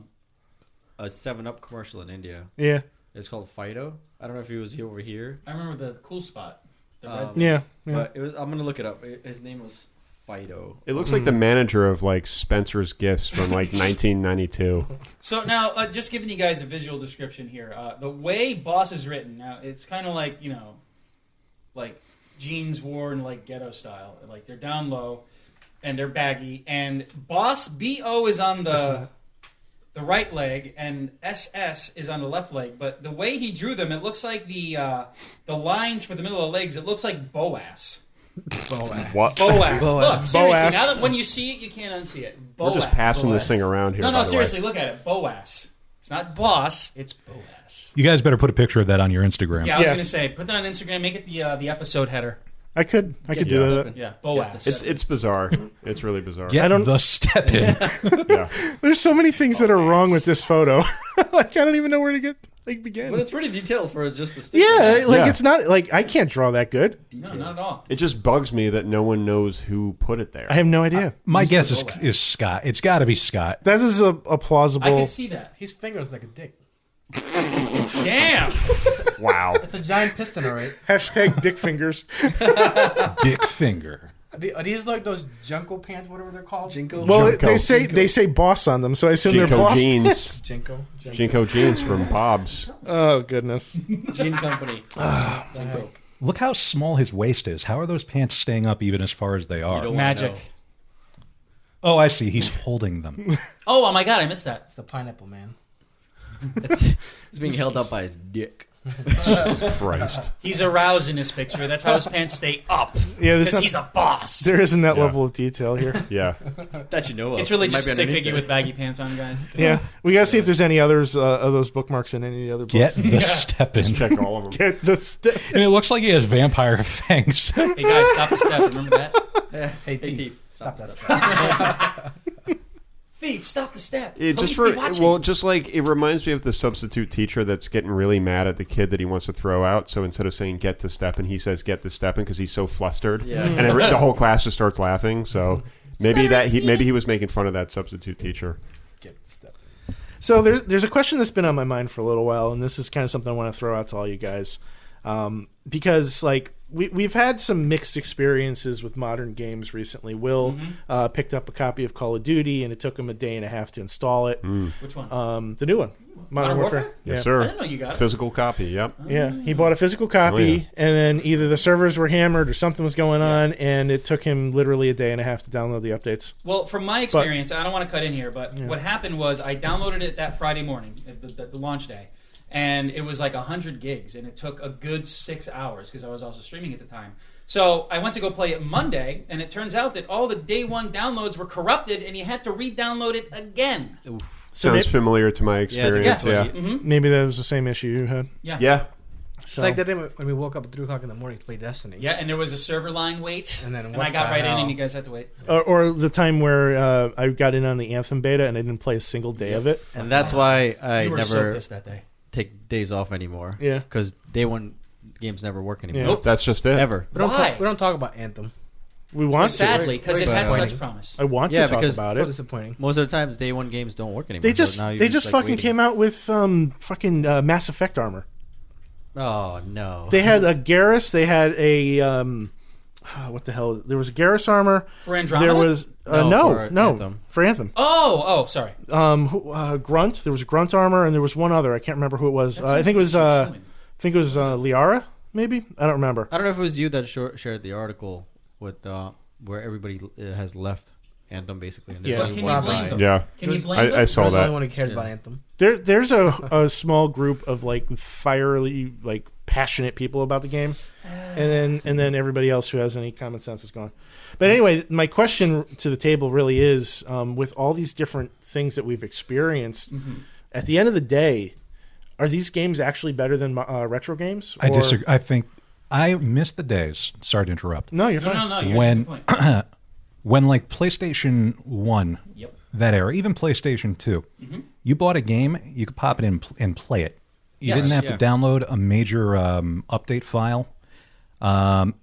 7-Up commercial in India.
Yeah.
It's called Fido. I don't know if he was over here.
I remember the cool spot. The red
Yeah.
But it was, I'm going to look it up. His name was Fido.
It looks like the manager of like Spencer's Gifts from like 1992.
So now, just giving you guys a visual description here. The way Boss is written, now it's kind of like, like jeans worn like ghetto style. Like they're down low and they're baggy. And Boss, B-O is on the right leg and SS is on the left leg. But the way he drew them, it looks like the lines for the middle of the legs, it looks like Boas.
What?
Boas. Look, seriously,
Boas.
now that when you see it, you can't unsee it. Boas.
We're just passing this thing around here.
No,
by the way.
seriously, look at it. Boas. It's not boss, it's Boas.
You guys better put a picture of that on your Instagram.
Yeah, I was
Yes.
going to say, put that on Instagram, make it the episode header.
I could do that.
Yeah, Boas.
It's bizarre. It's really bizarre.
Get the step in.
Yeah.
There's so many things that are wrong with this photo. Like I don't even know where to begin.
But it's pretty detailed for just the stick.
Yeah, like
Yeah.
it's not like I can't draw that good.
No, not at all.
It just bugs me that no one knows who put it there.
I have no idea.
My guess
Boas.
is Scott. It's got to be Scott.
That is a
I
plausible.
can see that.
His finger's like a dick.
Damn!
Wow.
It's a giant piston, all right.
Hashtag dick fingers.
Dick finger.
Are these like those Junko pants, whatever they're called?
Jinko.
Well,
Junko.
they say boss on them, so I assume they're
Jinko
boss.
jeans.
Jinko.
Jinko jeans from Bob's.
Oh goodness.
Jean Company. Jinko.
Look how small his waist is. How are those pants staying up even as far as they
You
are?
don't wanna
Magic.
know.
Oh, I see. He's holding them.
Oh my god, I missed that.
It's the pineapple man.
It's being held up by his dick.
Christ.
He's aroused in this picture. That's how his pants stay up.
Yeah, there's
Because
not,
he's a boss.
there isn't that
Yeah.
level of detail here.
Yeah.
That you know of.
It's really
It might
just
be
a stick
underneath
figure
there.
with baggy pants on, guys.
Yeah, we gotta see if there's any others of those bookmarks in any other books.
Get the step in.
Check all of them.
Get the step.
And it looks like he has vampire fangs.
Hey guys, stop the step. Remember that?
Hey,
Hey,
thief.
Thief.
Stop that stuff.
Thief, stop the step.
It
Police
just
be watching.
well, just like it reminds me of the substitute teacher that's getting really mad at the kid that he wants to throw out. So instead of saying "get to Steppin," he says "get to Steppin" because he's so flustered,
Yeah.
and the whole class just starts laughing. So maybe
Stuttering
maybe he was making fun of that substitute teacher.
Get the step.
So there's a question that's been on my mind for a little while, and this is kind of something I want to throw out to all you guys, because like we've had some mixed experiences with modern games recently. Will picked up a copy of Call of Duty, and it took him a day and a half to install it.
Which one?
The new one, Modern Warfare.
Yes,
Yeah.
sir.
I didn't know you got it.
Physical copy. Yep.
Yeah, he bought a physical copy,
Oh, yeah.
and then either the servers were hammered or something was going on, and it took him literally a day and a half to download the updates.
Well, from my experience, I don't want to cut in here, but what happened was I downloaded it that Friday morning, the launch day, and it was like 100 gigs, and it took a good 6 hours because I was also streaming at the time. So I went to go play it Monday, and it turns out that all the day one downloads were corrupted, and you had to re-download it again.
So
Sounds familiar to my experience.
that's
Yeah.
what you-
maybe that was the same issue you had.
Yeah.
Yeah.
It's like that day when we woke up at 3 o'clock in the morning to play Destiny.
Yeah, and there was a server line wait,
And then
and
what
I got
the
right in,
hell?
and you guys had to wait.
Or the time where I got in on the Anthem beta and I didn't play a single day of it.
And that's why I
You were so
never
pissed that day.
take days off anymore.
Yeah.
Because day one games never work anymore.
Yeah.
Nope.
That's just it.
Ever.
We don't,
Why?
we don't talk about Anthem.
We want to.
Sadly, because it had
Disappointing.
such promise.
I want
Yeah,
to talk
because
about
So
it.
disappointing.
Most of the times, day one games don't work anymore.
They just
so now you're
they just
like,
fucking
waiting.
came out with fucking Mass Effect armor.
Oh no!
They had a Garrus. They had a what the hell? There was a Garrus armor.
For Andromeda?
There was
No,
no
for Anthem.
for Anthem.
Oh, sorry.
Grunt. There was Grunt armor, and there was one other. I can't remember who it was.
That's
I think it was
showing.
Liara. Maybe I don't remember.
I don't know if it was you that shared the article with where everybody has left Anthem basically. And there's
Yeah.
only
Can
one
you
guy.
blame them?
Yeah.
Can you blame them?
I saw
There's the only
that.
one who cares
Yeah.
about Anthem.
There's a small group of like fiery, like passionate people about the game, and then everybody else who has any common sense is gone. But anyway, my question to the table really is, with all these different things that we've experienced, at the end of the day, are these games actually better than retro games?
I
Or-
disagree. I think I miss the days. Sorry to interrupt.
No, you're fine.
No. You're
When-
the point.
When like PlayStation 1,
Yep.
that era, even PlayStation 2, you bought a game, you could pop it in and play it. You
Yes,
didn't have
yeah.
to download a major update file. And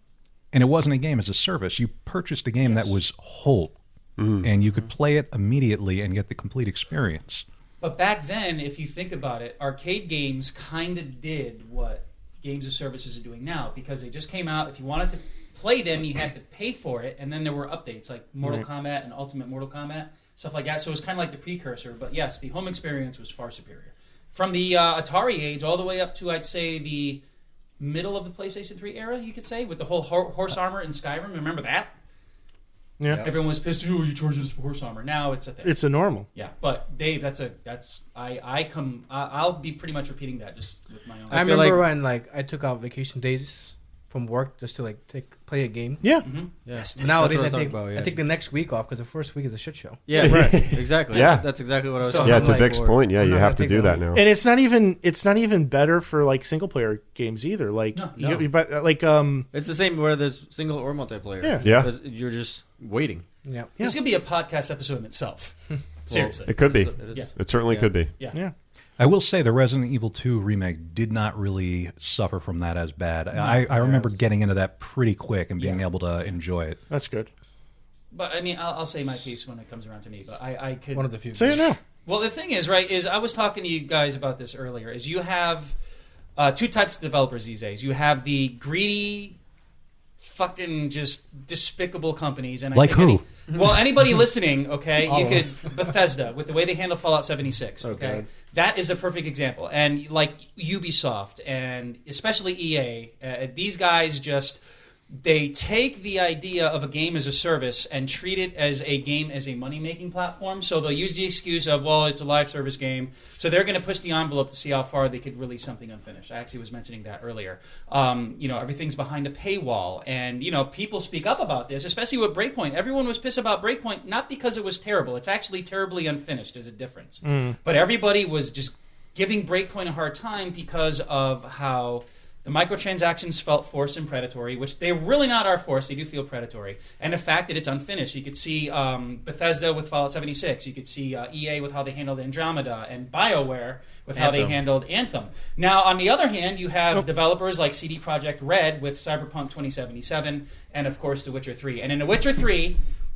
it wasn't a game as a service. You purchased a game that was whole, and you could play it immediately and get the complete experience.
But back then, if you think about it, arcade games kind of did what games of services are doing now, because they just came out. If you wanted to play them, you had to pay for it, and then there were updates like Mortal Kombat and Ultimate Mortal Kombat, stuff like that. So it was kind of like the precursor. But yes, the home experience was far superior. From the Atari age all the way up to, I'd say, the middle of the PlayStation 3 era, you could say, with the whole horse armor in Skyrim. Remember that?
Yeah.
Everyone was pissed. Oh, you charge us for horse armor. Now it's a thing.
It's a normal.
Yeah, but Dave, I'll be pretty much repeating that just with my own.
I
feel
remember
like-
when I took out vacation days from work just to play a game.
Yeah.
Yeah.
Yes,
But nowadays
That's what
I
I'm talking about, yeah.
take the next week off because the first week is a shit show.
Yeah, right. Exactly.
Yeah.
That's exactly what I was
So-
talking
Yeah,
I'm
to
like,
Vic's point, yeah,
I'm
you
not
have
gonna
to
take
do
that
that now.
And it's not even better for like single player games either. Like
No.
you buy, like
It's the same whether there's single or multiplayer.
Yeah.
Yeah.
Because you're just waiting.
Yeah.
This could be a podcast episode in itself. Seriously.
It could be.
It is.
Yeah.
It certainly
Yeah.
could be.
yeah.
I will say the Resident Evil 2 remake did not really suffer from that as bad. I remember getting into that pretty quick and being able to enjoy it.
That's good.
But I mean, I'll say my piece when it comes around to me. But I could.
One of the few.
Say it now.
Well, the thing is, right, is I was talking to you guys about this earlier, is you have two types of developers these days. You have the greedy, fucking just despicable companies. And I
Like
think
who?
anybody listening, okay,
All
you
of
could, Bethesda, with the way they handle Fallout 76, okay?
God.
That is the perfect example. And like Ubisoft and especially EA, these guys just... They take the idea of a game as a service and treat it as a game as a money-making platform. So they'll use the excuse of, well, it's a live service game. So they're going to push the envelope to see how far they could release something unfinished. I actually was mentioning that earlier. Everything's behind a paywall. And, people speak up about this, especially with Breakpoint. Everyone was pissed about Breakpoint, not because it was terrible. It's actually terribly unfinished. There's a difference. But everybody was just giving Breakpoint a hard time because of how... The microtransactions felt forced and predatory, which they really not are forced. They do feel predatory. And the fact that it's unfinished. You could see Bethesda with Fallout 76. You could see EA with how they handled Andromeda, and BioWare with how they
Anthem.
handled Anthem. Now, on the other hand, you have developers like CD Projekt Red with Cyberpunk 2077 and, of course, The Witcher 3. And in The Witcher 3...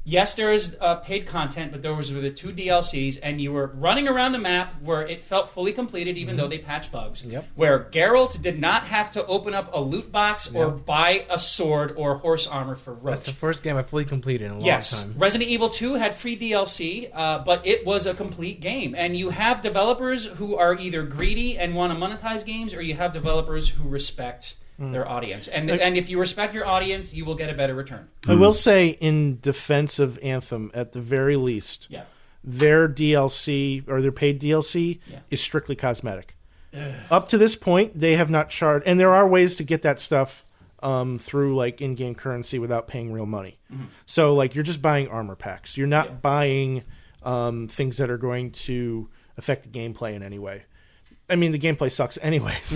Yes, there is paid content, but those were the two DLCs, and you were running around the map where it felt fully completed, even though they patched bugs.
Yep.
Where Geralt did not have to open up a loot box or buy a sword or horse armor for Roach.
That's the first game I fully completed in a long
Yes,
time.
Resident Evil 2 had free DLC, but it was a complete game. And you have developers who are either greedy and want to monetize games, or you have developers who respect their audience. And if you respect your audience, you will get a better return.
I will say, in defense of Anthem, at the very least,
Yeah.
their DLC or their paid DLC is strictly cosmetic. Up to this point, they have not charged, and there are ways to get that stuff through like in-game currency without paying real money. So like you're just buying armor packs. You're not buying things that are going to affect the gameplay in any way. I mean, the gameplay sucks anyways.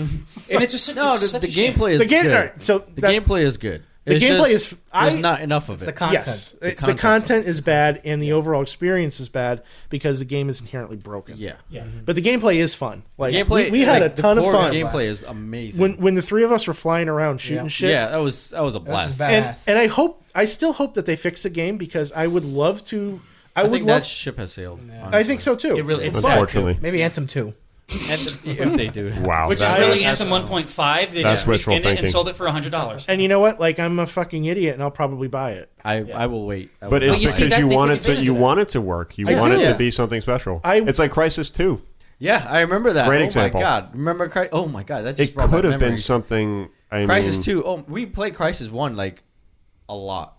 And it's just
No,
it's
the
such a shame.
gameplay is
the game,
good.
all right, so
The gameplay is good.
The
It's
gameplay
just-
is.
There's not enough of
It's
it.
the content.
Yes, the
content
content is bad, and the overall experience is bad because the game is inherently broken.
Yeah.
Yeah.
But the gameplay is fun. Like
Gameplay,
we had
like,
a ton of
the core
fun.
Gameplay is amazing.
When the three of us were flying around shooting
Yeah.
shit.
Yeah, that was a
That's just
blast.
badass.
And I still hope that they fix the game because I would love to. I
I
would
think
love.
that ship has sailed.
Yeah.
I think so too.
It really- it's
Unfortunately.
Maybe Anthem 2.
if they do.
Wow.
Which is
that-
really
that's-
Anthem 1.5. They
That's
just
wishful
reskinned it
thinking.
and sold it for $100.
And you know what? Like I'm a fucking idiot, and I'll probably buy it.
I will wait. I
But
will
it's
you
wait.
see
because
that
you
they
want
take
it to
advantage
you
of that.
want it to work. You
I
want
do.
it
Yeah.
to be something special.
I-
It's like Crisis 2.
Yeah, I remember that.
Great
oh
example.
my god, remember? Oh my god, that just
It
brought back
could have been
memories.
something. I
Crisis
mean,
2. Oh, we played Crisis 1 like a lot.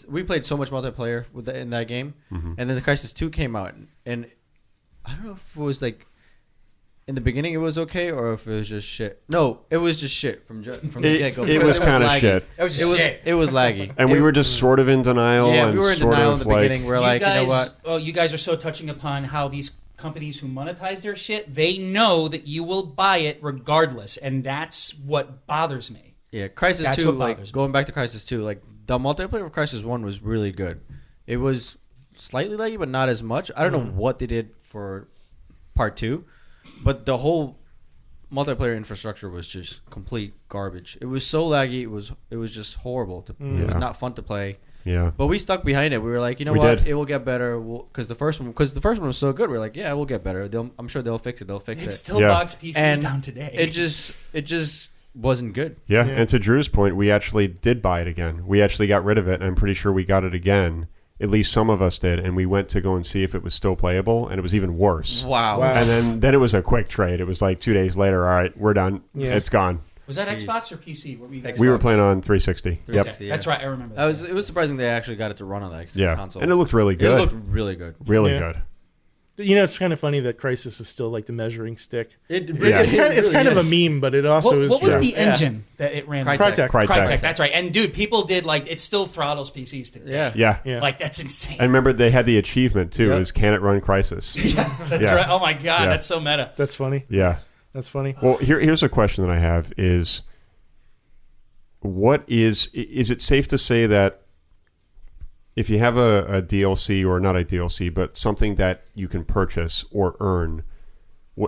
We played so much multiplayer in that game, and then the Crisis 2 came out, and I don't know if it was like in the beginning it was okay or if it was just shit. No, it was just shit from the get go.
It was kind of
laggy.
shit.
It was just shit.
It was laggy,
And we were just sort of in denial.
yeah,
and
we were in
sort
denial
of
in the
like,
beginning. We're like, you know what?
Oh, you guys are so touching upon how these companies who monetize their shit, they know that you will buy it regardless, and that's what bothers me.
Yeah, Crisis
That's
2,
what
like,
bothers me.
going back to Crisis 2, like, the multiplayer of Crisis 1 was really good. It was slightly laggy, but not as much. I don't know what they did for Part 2, but the whole multiplayer infrastructure was just complete garbage. It was so laggy, it was just horrible. It was
Yeah.
not fun to play.
yeah.
But we stuck behind it. We were like, you know
We
what?
did.
It will get better. Because the first one was so good. We are like, yeah, it will get better. I'm sure they'll fix it. They'll fix
It
it.
still
Yeah.
bogs PCs
And
down today.
It just wasn't good.
Yeah,
Yeah.
and to Drew's point, we actually did buy it again. We actually got rid of it, and I'm pretty sure we got it again. At least some of us did, and we went to go and see if it was still playable, and it was even worse.
Wow.
Wow.
And then it was a quick trade. It was like 2 days later, all right, we're done.
Yeah.
It's gone.
Was that
Jeez.
Xbox or PC? What were you guys
We were
Xbox.
playing on 360. Yep.
360, yeah.
That's right. I remember that.
It was surprising they actually got it to run on that
Yeah.
console.
And it looked really
It
good.
looked really good.
really
Yeah.
good.
You know, it's kind of funny that Crisis is still like the measuring stick.
It
Yeah.
It's kind of a meme, but it also is
what was
true.
the engine that it ran? on?
Crytek.
Crytek.
That's right. And dude, people did like it still throttles PCs today.
Yeah.
Yeah.
Yeah.
Like that's insane.
And remember, they had the achievement, too,
Yep.
is can it run Crisis?
That's
Yeah.
right. Oh my god,
Yeah.
that's so meta.
That's funny.
Yeah.
That's funny.
Well, here's a question that I have is, what is it safe to say that if you have a DLC, or not a DLC, but something that you can purchase or earn,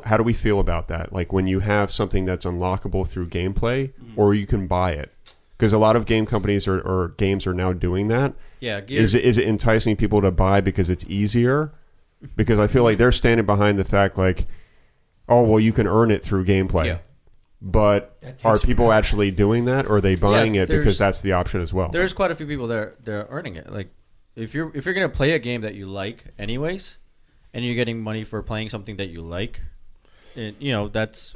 how do we feel about that? Like when you have something that's unlockable through gameplay, or you can buy it? Because a lot of game companies or games are now doing that.
Yeah. Gears,
Is it enticing people to buy because it's easier? Because I feel like they're standing behind the fact like, oh, well, you can earn it through gameplay.
Yeah.
But
That
are
takes
people
forever.
actually doing that, or are they buying it
there's-
because that's the option as well?
There's quite a few people that are earning it. Like if you're gonna play a game that you like anyways, and you're getting money for playing something that you like, that's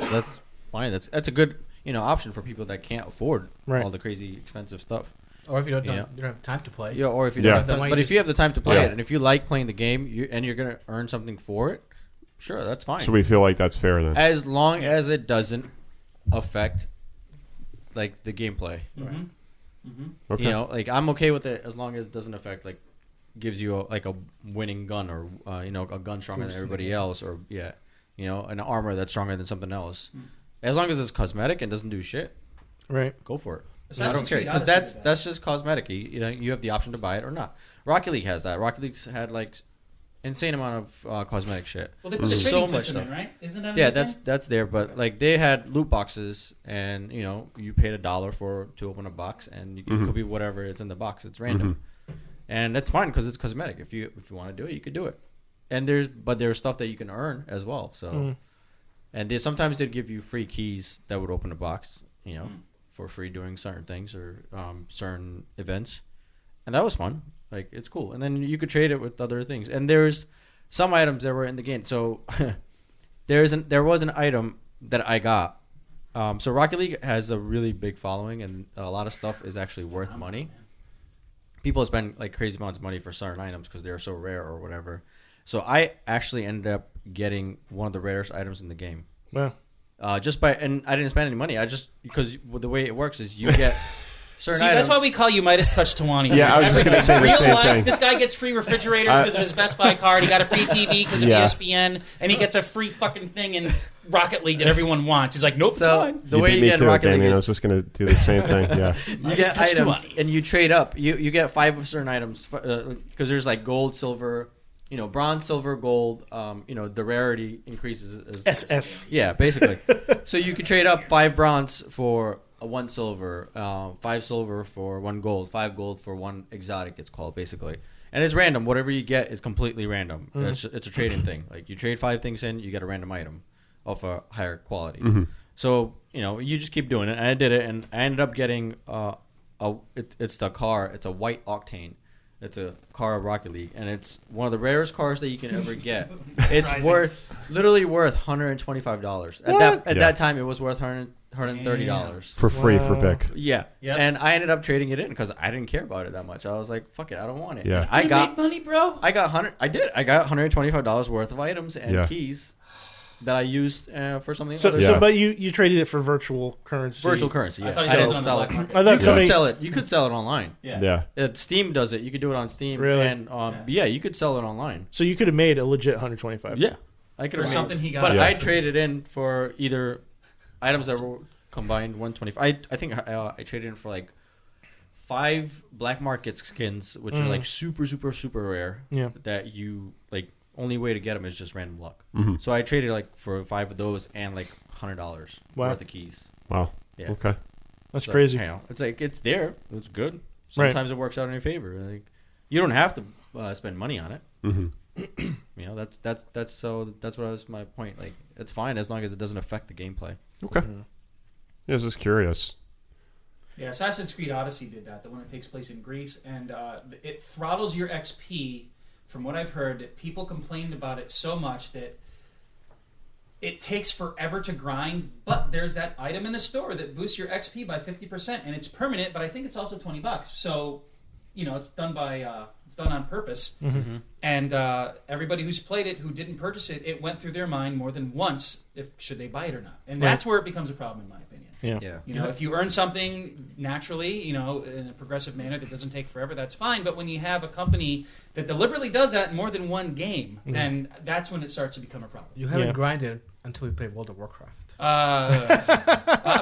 fine. That's a good option for people that can't afford
Right.
all the crazy expensive stuff.
Or if you don't,
Yeah.
you don't have time to play.
Yeah, or if you
Yeah.
don't have
Then
time,
why
but
you
if you have the time to play
Yeah.
it, and if you like playing the game, and you're gonna earn something for it, sure, that's fine.
So we feel like that's fair then.
As long as it doesn't affect like the gameplay.
Okay.
Like I'm okay with it as long as it doesn't affect like gives you a winning gun or a gun stronger than everybody else or an armor that's stronger than something else. As long as it's cosmetic and doesn't do shit,
Right.
go for it.
Assassin's
I don't care
Creed
because
Odyssey did that.
that's just cosmetic. You have the option to buy it or not. Rocket League has that. Rocket League's had like insane amount of cosmetic shit.
Well, they put the
So
trading
much
system
stuff.
in, right? Isn't that?
Yeah,
another thing?
that's there, but like they had loot boxes, and you paid $1 to open a box, and it could be whatever it's in the box. It's random, and that's fine because it's cosmetic. If you want to do it, you could do it. And there's stuff that you can earn as well. So, and sometimes they'd give you free keys that would open a box, for free doing certain things or certain events, and that was fun. Like it's cool, and then you could trade it with other things. And there's some items that were in the game. So there was an item that I got. So Rocket League has a really big following, and a lot of stuff is actually worth money. People spend like crazy amounts of money for certain items because they're so rare or whatever. So I actually ended up getting one of the rarest items in the game.
Wow.
And I didn't spend any money. I just because the way it works is you get certain
See,
items.
that's why we call you Midas Touch Tawani.
Yeah, I was just going to say the
Real
same
life,
thing.
this guy gets free refrigerators because of his Best Buy card. He got a free TV because of
Yeah.
ESPN, and he gets a free fucking thing in Rocket League that everyone wants. He's like, nope, it's fine.
The
You
way
beat
you
me
get
to
in
it,
Rocket League
Damien. I
is
was just going to do the same thing. Yeah.
you
Midas
get
Touch
items
Tawani.
and you trade up. You get 5 of certain items because there's like gold, silver, bronze, silver, gold. The rarity increases.
SS.
Yeah, basically. So you can trade up 5 bronze for 1 silver, 5 silver for 1 gold, 5 gold for 1 exotic. It's called basically, and it's random. Whatever you get is completely random. It's a trading thing. Like you trade 5 things in, you get a random item of a higher quality. So you just keep doing it. And I did it, and I ended up getting it's the car. It's a white octane. It's a car of Rocket League, and it's one of the rarest cars that you can ever get. It's literally worth $125. At that time, it was worth $130
For free for Vic.
Yeah,
Yep.
and I ended up trading it in because I didn't care about it that much. I was like, "Fuck it, I don't want it."
Yeah.
I
You
got
make money, bro.
I got $125 worth of items and
Yeah.
keys that I used for something.
So,
other.
Yeah.
but you traded it for virtual currency.
Virtual currency.
I
Yeah.
thought you
I
said
don't
it on the
sell
black
it.
market.
I thought
You
somebody.
could sell it. You could sell it online.
Yeah.
Steam does it. You could do it on Steam.
Really?
And you could sell it online.
So you could have made a legit 125.
Yeah, I could
For
have
something he got.
But
Yeah.
I traded in for either items that were combined 125. I think I traded in for like 5 black market skins, which are like super super super rare.
Yeah.
That you like. Only way to get them is just random luck.
Mhm.
So I traded like for 5 of those and like $100
Wow.
worth of keys.
Wow.
Yeah.
Okay.
That's
So,
crazy.
it's like it's there. It's good.
Right.
Sometimes it works out in your favor. Like you don't have to spend money on it.
hmm
That's what was my point. Like it's fine as long as it doesn't affect the gameplay.
Okay. Yeah, I was just curious.
Yeah, Assassin's Creed Odyssey did that, the one that takes place in Greece, and it throttles your XP. From what I've heard, that people complained about it so much that it takes forever to grind, but there's that item in the store that boosts your XP by 50%, and it's permanent, but I think it's also $20. So, it's done it's done on purpose. And everybody who's played it, who didn't purchase it, it went through their mind more than once should they buy it or not. And that's where it becomes a problem, in my opinion.
Yeah.
If you earn something naturally, in a progressive manner that doesn't take forever, that's fine. But when you have a company that deliberately does that in more than one game, then that's when it starts to become a problem.
You haven't
Yeah.
grinded until you played World of Warcraft.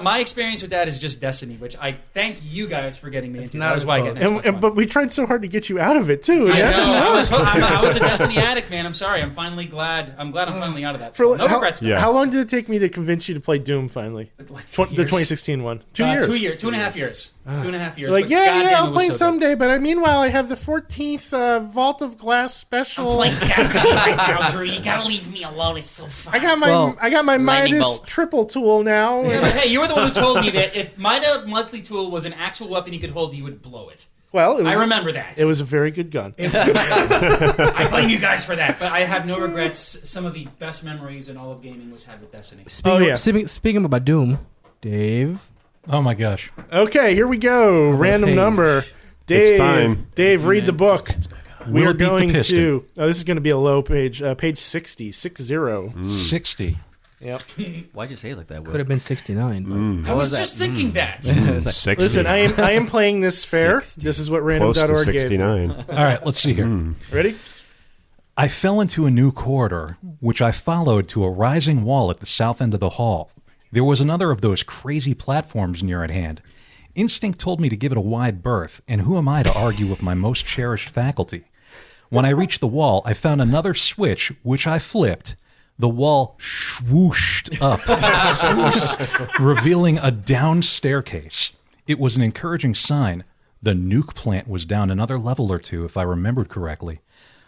My experience with that is just Destiny, which I thank you guys for getting me
It's
into.
not
That was
as
why I
close.
get that.
But we tried so hard to get you out of it too.
I
Yeah?
know. I was a Destiny addict, man. I'm sorry. I'm glad I'm finally out of that.
For
No
how,
regrets.
Yeah.
how long did it take me to convince you to play Doom finally?
Like
The
2 years.
2016 one. 2 years.
2 years. 2.5 years. 2.5 years.
Like,
but
yeah,
goddamn,
I'll
it was
play
so good.
someday, but meanwhile, I have the 14th Vault of Glass
I'm
special.
playing Destiny right now, Drew. You gotta leave me alone. It's so fun.
I got my
Lightning
Midas
bolt.
triple tool now.
Yeah, but hey, you were the one who told me that if Mida monthly tool was an actual weapon you could hold, you would blow it.
Well, it was,
I remember that.
it was a very good gun.
I blame you guys for that, but I have no regrets. Some of the best memories in all of gaming was had with Destiny.
Speaking about Doom, Dave.
Oh my gosh.
Okay, here we go. Random
page.
number. Dave,
time.
We
Man,
the book.
dispense back up.
We
Will
are
beat the
going
piston.
to. Oh, this is going to be a low page. Page 60. 60.
60.
Yep.
Why'd you say it like that? Will?
Could have been 69.
I was just thinking that.
60.
Listen, I am playing this fair. This is what
close to
random.org gave.
69.
All right, let's see here.
Ready?
I fell into a new corridor, which I followed to a rising wall at the south end of the hall. There was another of those crazy platforms near at hand. Instinct told me to give it a wide berth, and who am I to argue with my most cherished faculty? When I reached the wall, I found another switch, which I flipped. The wall swooshed up, revealing a down staircase. It was an encouraging sign. The nuke plant was down another level or two, if I remembered correctly.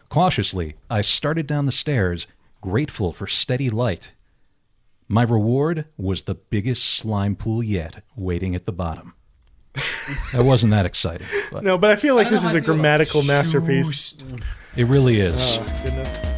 Cautiously, I started down the stairs, grateful for steady light. My reward was the biggest slime pool yet, waiting at the bottom. That wasn't that exciting, but
No, but I feel like
I don't
this
know
is
how
a
I feel about
grammatical masterpiece.
it really is.
Oh, goodness.